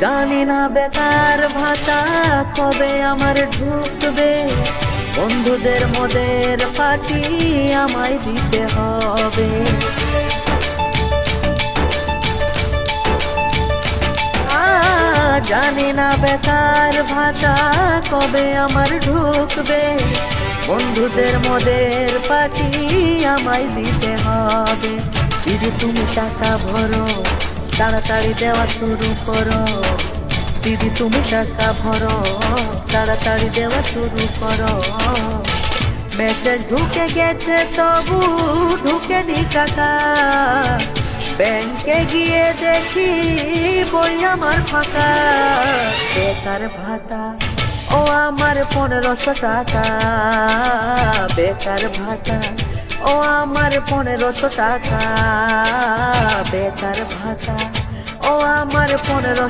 জানি না বেকার ভাতা কবে আমার ঢুকবে, বন্ধুদের মদের পার্টি আমায় দিতে হবে। জানি না বেকার ভাতা কবে আমার ঢুকবে, বন্ধুদের মদের পার্টি আমায় দিতে হবে। দিদি তুমি টাকা ভরো, তাড়াতাড়ি দেওয়া শুরু করো। দিদি তুমি টাকা ভরো, তাড়াতাড়ি দেওয়া শুরু করো। মেসেজ ঢুকে গেছে তবু ঢুকেনি টাকা, ব্যাংকে গিয়ে দেখি বই আমার ফাঁকা। বেকার ভাতা ও আমার 1500 টাকা, বেকার ভাতা ও আমার 1500 টাকা, বেকার ভাতা ও আমার 1500।